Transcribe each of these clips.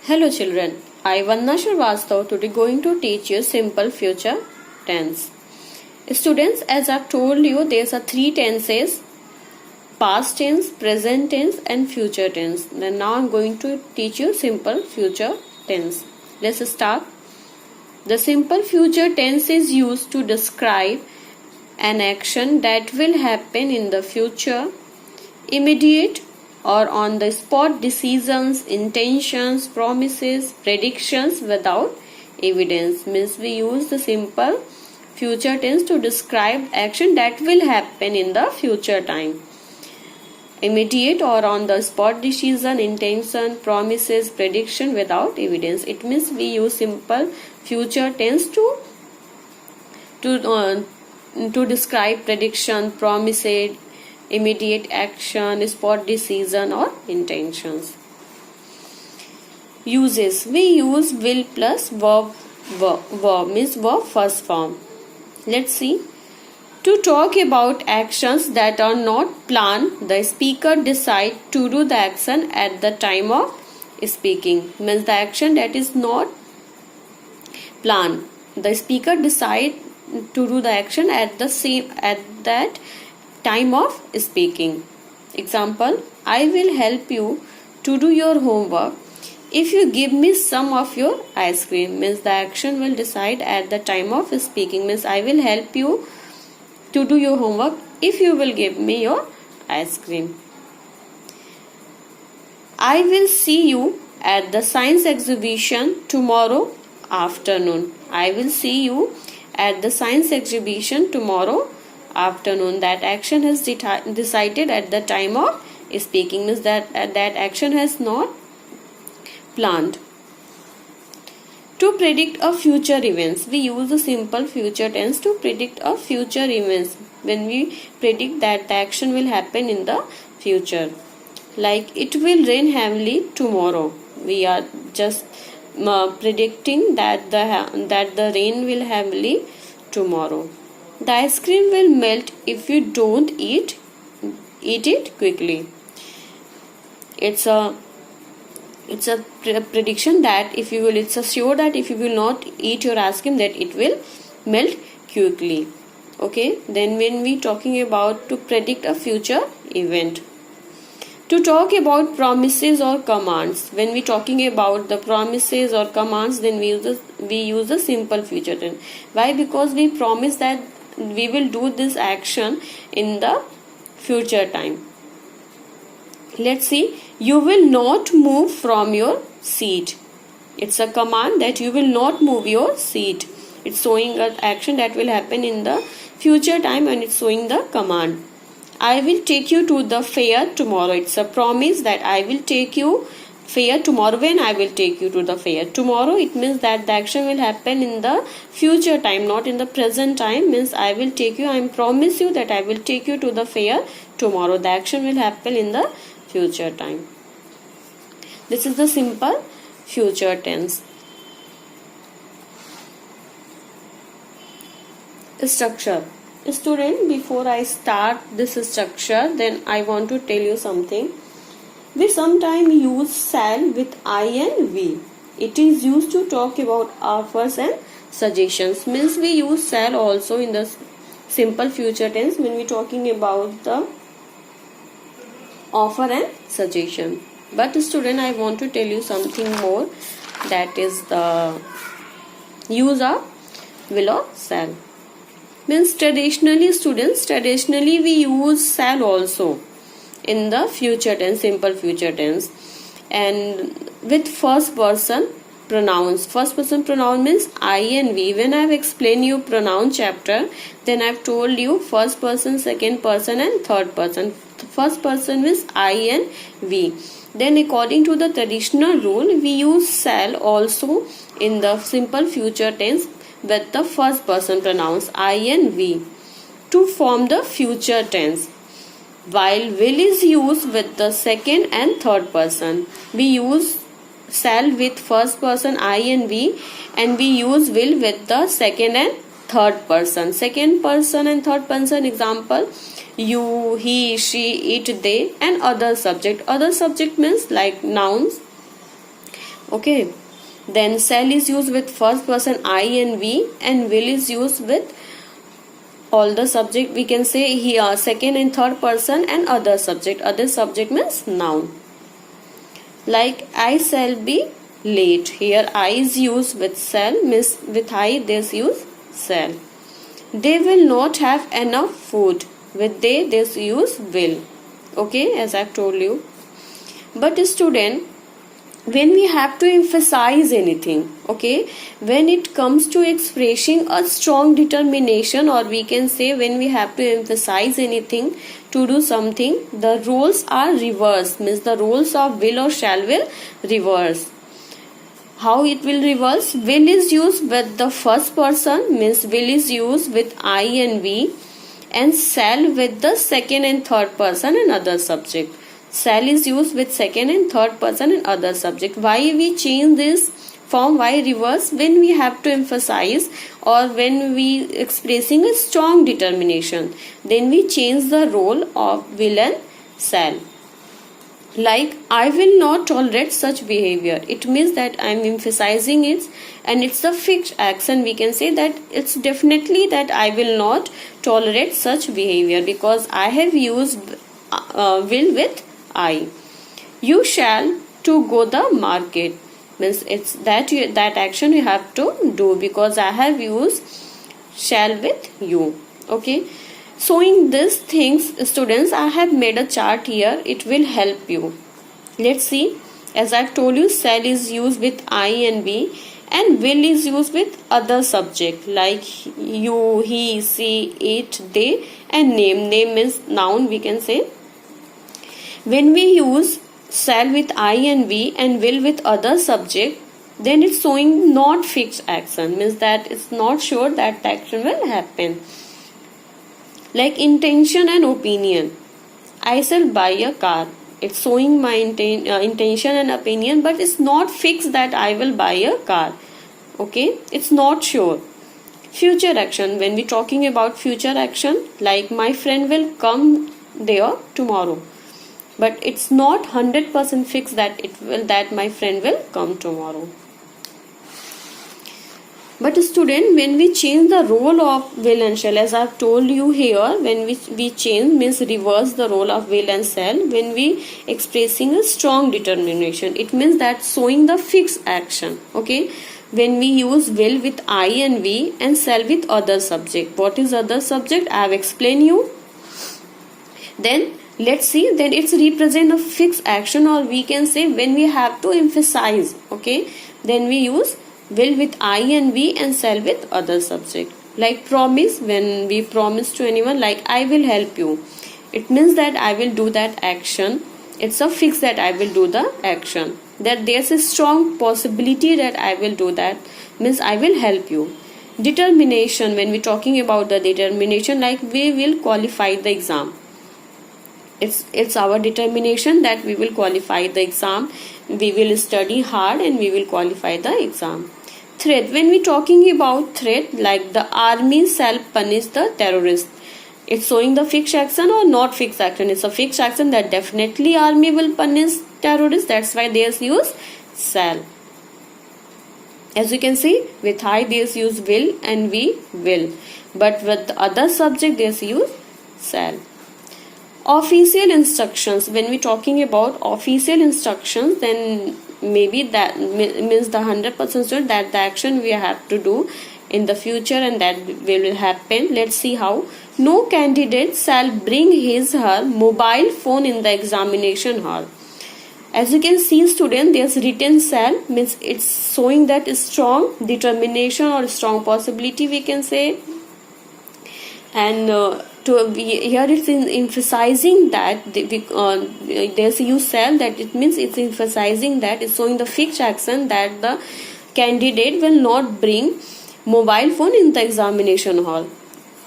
Hello children, I Vandana Shrivastava today going to teach you simple future tense. Students, as I've told you, there are three tenses: past tense, present tense and future tense. Then now I'm going to teach you simple future tense. Let's start. The simple future tense is used to describe an action that will happen in the future, immediate or on the spot decisions, intentions, promises, predictions without evidence. Means we use the simple future tense to describe action that will happen in the future time. Immediate or on the spot decision, intention, promises, prediction without evidence. It means we use simple future tense to describe prediction, promises, immediate action, spot decision or intentions. Uses: we use will plus verb means verb first form. Let's see. To talk about actions that are not planned, the speaker decide to do the action at the time of speaking. Means the action that is not planned, the speaker decide to do the action at that time of speaking. Example: I will help you to do your homework if you give me some of your ice cream. Means the action will decide at the time of speaking. Means I will help you to do your homework if you will give me your ice cream. I will see you at the science exhibition tomorrow afternoon. I will see you at the science exhibition tomorrow afternoon. That action has decided at the time of speaking. Means that action has not planned. To predict a future events, we use the simple future tense to predict a future events when we predict that the action will happen in the future. Like it will rain heavily tomorrow. We are just predicting that the rain will heavily tomorrow. The ice cream will melt if you don't eat it quickly. It's a prediction that it's a sure that if you will not eat your ice cream, that it will melt quickly. Okay, then when we talking about to predict a future event. To talk about promises or commands, when we talking about the promises or commands, then we use the simple future tense. Why? Because we promise that we will do this action in the future time. Let's see. You will not move from your seat. It's a command that you will not move your seat. It's showing an action that will happen in the future time and it's showing the command. I will take you to the fair tomorrow. It's a promise that I will take you fair tomorrow. When I will take you to the fair tomorrow, it means that the action will happen in the future time, not in the present time. Means I will take you, I promise you that I will take you to the fair tomorrow. The action will happen in the future time. This is the simple future tense. Structure. Student, before I start this structure, then I want to tell you something. We sometimes use shall with I and we. It is used to talk about offers and suggestions. Means we use shall also in the simple future tense when we talking about the offer and suggestion. But student, I want to tell you something more, that is the use of will or shall. Means traditionally we use shall also in the future tense, simple future tense, and with first person pronouns. First person pronoun means I and we. When I have explained you pronoun chapter, then I have told you first person, second person and third person. First person means I and we. Then according to the traditional rule, we use shall also in the simple future tense with the first person pronouns I and we to form the future tense, while will is used with the second and third person. We use shall with first person I and we use will with the second and third person. Second person and third person, example: you, he, she, it, they, and other subject. Other subject means like nouns. Okay, then shall is used with first person I and we, and will is used with all the subject. We can say here second and third person and other subject. Other subject means noun. Like I shall be late. Here I is used with shall, means with I this use shall. They will not have enough food. With they this use will. Okay, as I've told you. But student, when we have to emphasize anything, okay, when it comes to expressing a strong determination, or we can say when we have to emphasize anything to do something, the roles are reversed, means the roles of will or shall will reverse. How it will reverse? Will is used with the first person, means will is used with I and we, and shall with the second and third person and other subject. Shall is used with second and third person and other subject. Why we change this form? Why reverse? When we have to emphasize or when we expressing a strong determination, then we change the role of will and shall. Like I will not tolerate such behavior. It means that I am emphasizing it, and it's a fixed action. We can say that it's definitely that I will not tolerate such behavior, because I have used will with I. You shall to go the market, means it's that that action you have to do, because I have used shall with you. Okay, showing these things, students, I have made a chart here. It will help you. Let's see. As I've told you, shall is used with I and we, and will is used with other subject like you, he, she, it, they, and name. Name means noun, we can say. When we use shall with I and we and will with other subject, then it's showing not fixed action, means that it's not sure that the action will happen. Like intention and opinion. I shall buy a car. It's showing my intention and opinion, but it's not fixed that I will buy a car. Okay, it's not sure. Future action. When we're talking about future action, like my friend will come there tomorrow, but it's not 100% fixed that my friend will come tomorrow. But student, when we change the role of will and shall, as I've told you here, when we change, means reverse the role of will and shall, when we expressing a strong determination, it means that showing the fixed action. Okay, when we use will with I and we and shall with other subject. What is other subject? I have explained you. Then let's see, then it's represent a fixed action, or we can say when we have to emphasize. Okay, then we use will with I and we and shall with other subject. Like promise, when we promise to anyone, like I will help you, it means that I will do that action. It's a fix that I will do the action, that there's a strong possibility that I will do that, means I will help you. Determination, when we're talking about the determination, like we will qualify the exam. It's our determination that we will qualify the exam. We will study hard and we will qualify the exam. Threat, when we talking about threat, like the army shall punish the terrorist, it's showing the fixed action or not fixed action. It's a fixed action that definitely army will punish terrorists. That's why there's use shall. As you can see, with I there's use will and we will, but with the other subject there's use shall. Official instructions, when we talking about official instructions, then maybe that means the 100% sure that the action we have to do in the future and that will happen. Let's see how. No candidate shall bring her mobile phone in the examination hall. As you can see, student, there's written shall, means it's showing that strong determination or strong possibility, we can say. And here it's emphasizing that there's use shall, that it means it's emphasizing that it's showing the fixed action that the candidate will not bring mobile phone in the examination hall.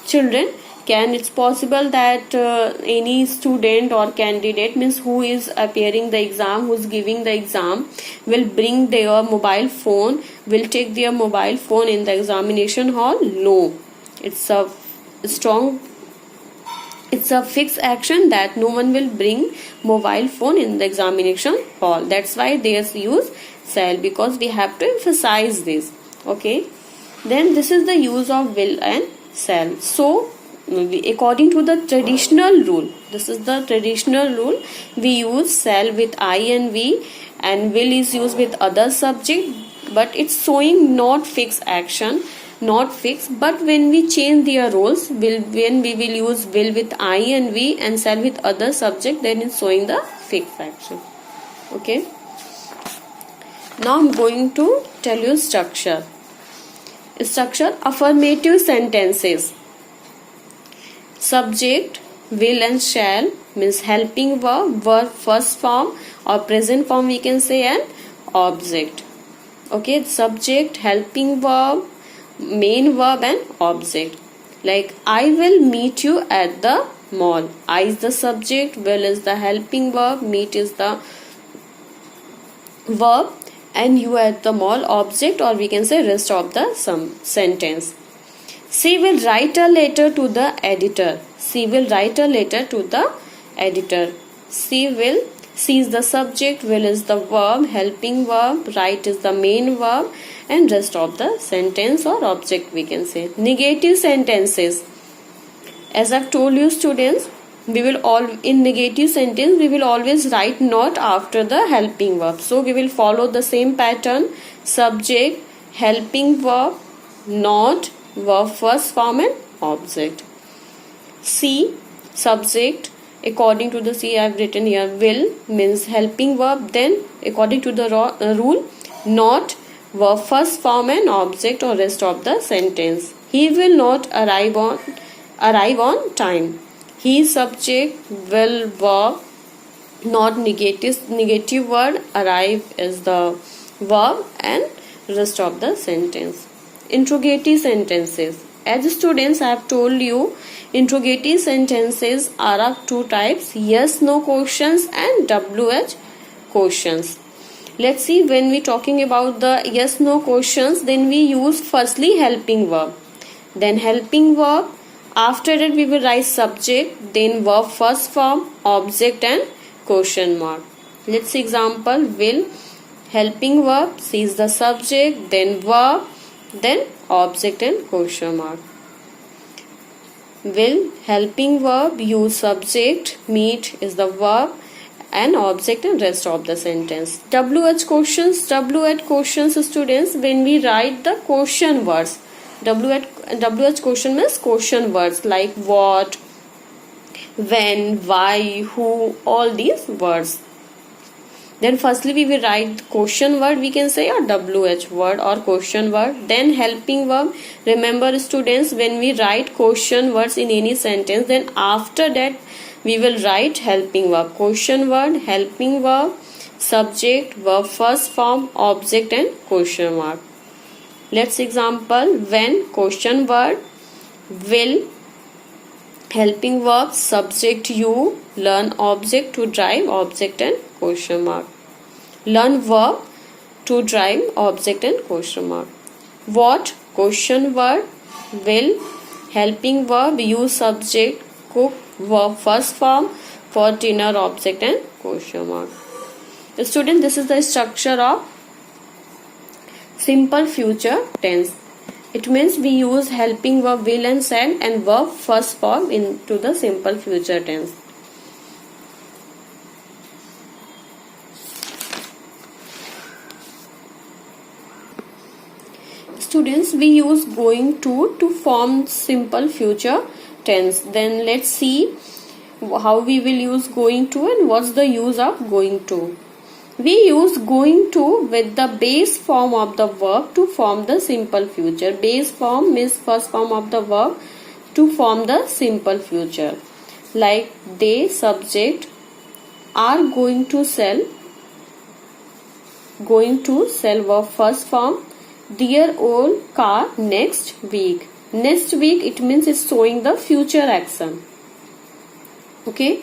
Children, can it's possible that any student or candidate, means who is appearing the exam, who's giving the exam, will bring their mobile phone, will take their mobile phone in the examination hall? No, it's a strong It's a fixed action that no one will bring mobile phone in the examination hall. That's why they use shall, because we have to emphasize this. Okay. Then this is the use of will and shall. So according to the traditional rule, this is the traditional rule, we use shall with I and we, and will is used with other subject, but it's showing not fixed action, not fixed. But when we change their roles, when we will use will with I and we and shall with other subject, then it's showing the fixed action. Okay. Now I'm going to tell you structure. Affirmative sentences. Subject, will and shall means helping verb first form or present form we can say, and object. Okay, subject, helping verb, main verb and object. Like I will meet you at the mall. I is the subject, will is the helping verb, meet is the verb, and you at the mall object, or we can say rest of the sentence. She will write a letter to the editor. She will write a letter to the editor. She is the subject, will is the verb, helping verb, write is the main verb, and rest of the sentence or object we can say. Negative sentences. As I've told you students, in negative sentence we will always write not after the helping verb. So we will follow the same pattern: subject, helping verb, not, verb first form and object. C, subject. According to the C I have written here, will means helping verb, then according to the rule, not, verb first form and object or rest of the sentence. He will not arrive on time. He, subject, will verb, not negative word, arrive is the verb, and rest of the sentence. Interrogative sentences. As students, I have told you, interrogative sentences are of two types: yes no questions and WH questions. Let's see, when we talking about the yes no questions, then we use firstly helping verb, then helping verb. After that we will write subject, then verb first form, object and question mark. Let's see example: will, helping verb, she is the subject, then verb, then object and question mark. Will, helping verb, you subject, meet is the verb, and object and rest of the sentence. WH questions students, when we write the question words. WH question means question words like what, when, why, who, all these words. Then firstly we will write question word we can say, or WH word or question word, then helping verb. Remember students, when we write question words in any sentence, then after that we will write helping verb, question word, helping verb, subject, verb first form, object and question mark. Let's example: when, question word, will, helping verb, subject you, learn object, to drive, object and question mark. Learn verb, to drive, object and question mark. What, question word, will, helping verb, you subject, cook, verb first form, for dinner, object and question mark. Student, this is the structure of simple future tense. It means we use helping verb, will and shall, and verb first form into the simple future tense. Students, we use going to form simple future tense. Then let's see how we will use going to and what's the use of going to. We use going to with the base form of the verb to form the simple future. Base form means first form of the verb to form the simple future. Like they, subject, are going to sell verb first form, their old car next week. Next week, it means it's showing the future action. Okay.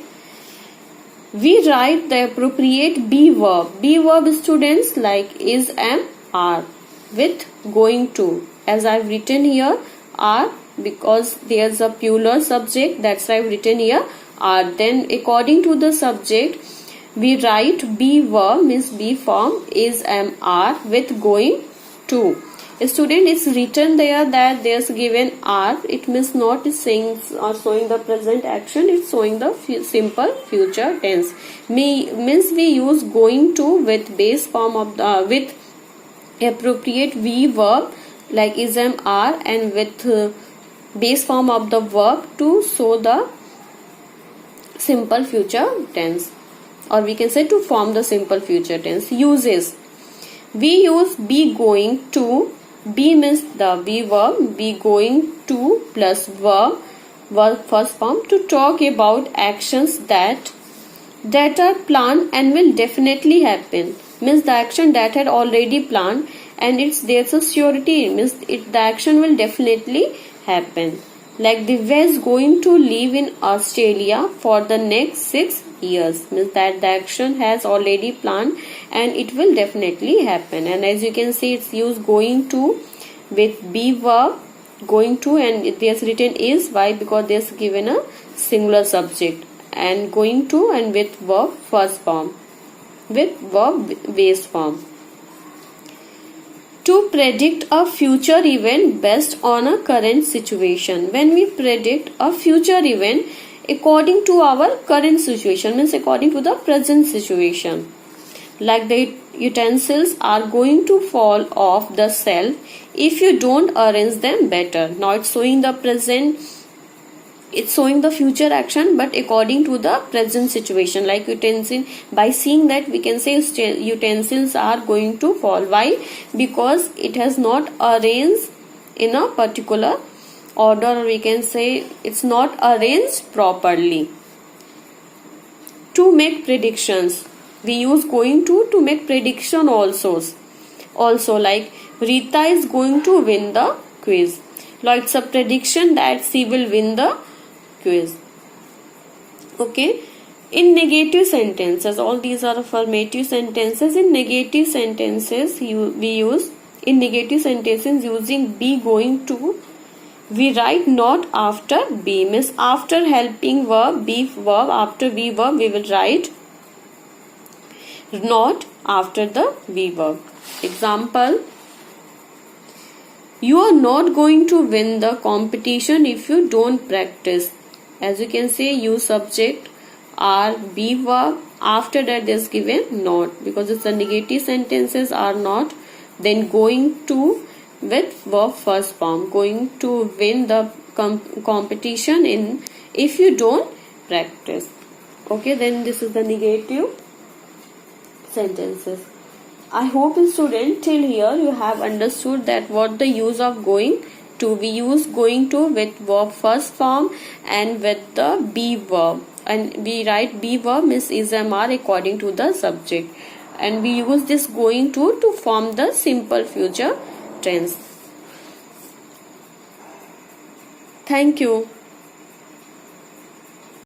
We write the appropriate be verb. Be verb students like is, am, are with going to. As I've written here, are because there's a plural subject, that's why I've written here are. Then according to the subject, we write be verb means be form is am are with going to. Student, it's written there that there's given are. It means not saying or showing the present action, it's showing the simple future tense. Means we use going to with base form of the with appropriate we verb like is am are, and with base form of the verb to show the simple future tense, or we can say to form the simple future tense. Uses, we use be going to. Be means the be verb, be going to plus verb first form to talk about actions that are planned and will definitely happen. Means the action that had already planned and there's a surety, means the action will definitely happen. Like Divya is going to live in Australia for the next 6 years, means that the action has already planned and it will definitely happen. And as you can see, it's used going to with be verb going to, and there's written is. Why? Because there's given a singular subject, and going to and with verb first form, with verb base form. To predict a future event based on a current situation. When we predict a future event according to our current situation, means according to the present situation. Like the utensils are going to fall off the shelf if you don't arrange them better. Now it's showing the present, it's showing the future action, but according to the present situation. Like utensil, by seeing that we can say utensils are going to fall. Why? Because it has not arranged in a particular order, or we can say it's not arranged properly. To make predictions, we use going to make prediction also. Like Rita is going to win the quiz. Like it's a prediction that she will win the quiz. Okay. In negative sentences, all these are affirmative sentences. In negative sentences, we use in negative sentences using be going to, we write not after be, means after helping verb, be verb, after be verb, we will write not after the be verb. Example, you are not going to win the competition if you don't practice. As you can see, you subject are be verb, after that there's given not, because it's a negative sentences are not, then going to with verb first form, going to win the competition in if you don't practice. Okay, then this is the negative sentences. I hope, student, till here you have understood that what the use of going to. We use going to with verb first form and with the be verb, and we write be verb means is am are according to the subject, and we use this going to form the simple future tense. Thank you.